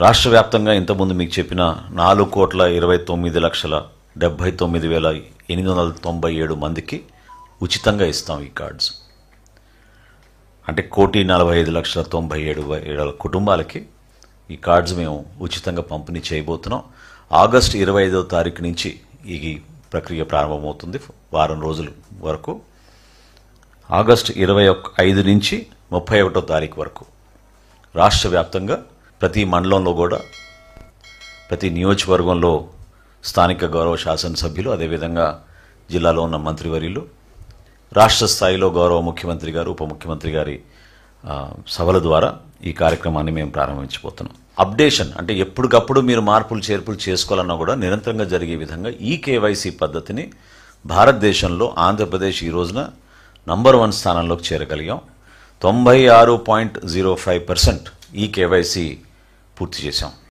రాష్ట్ర వ్యాప్తంగా ఇంతకుముందు మీకు చెప్పిన 4,29,79,897 మందికి ఉచితంగా ఇస్తాం ఈ కార్డ్స్. అంటే 1,45,97,000 కుటుంబాలకి ఈ కార్డ్స్ మేము ఉచితంగా పంపిణీ చేయబోతున్నాం. ఆగస్టు 25వ తారీఖు నుంచి ఈ ప్రక్రియ ప్రారంభమవుతుంది. వారం రోజుల వరకు ఆగస్టు 25 నుంచి 31వ తారీఖు వరకు రాష్ట్ర వ్యాప్తంగా ప్రతి మండలంలో కూడా ప్రతి నియోజకవర్గంలో స్థానిక గౌరవ శాసనసభ్యులు, అదేవిధంగా జిల్లాలో ఉన్న మంత్రివర్యులు, రాష్ట్ర స్థాయిలో గౌరవ ముఖ్యమంత్రి గారు, ఉప ముఖ్యమంత్రి గారి సభల ద్వారా ఈ కార్యక్రమాన్ని మేము ప్రారంభించబోతున్నాం. అప్డేషన్ అంటే ఎప్పటికప్పుడు మీరు మార్పులు చేర్పులు చేసుకోవాలన్నా కూడా నిరంతరంగా జరిగే విధంగా ఈ కేవైసీ పద్ధతిని భారతదేశంలో ఆంధ్రప్రదేశ్ ఈ రోజున నంబర్ 1 స్థానంలోకి చేరగలిగాం. 96.05% ఈ కేవైసీ పూర్తి చేశాం.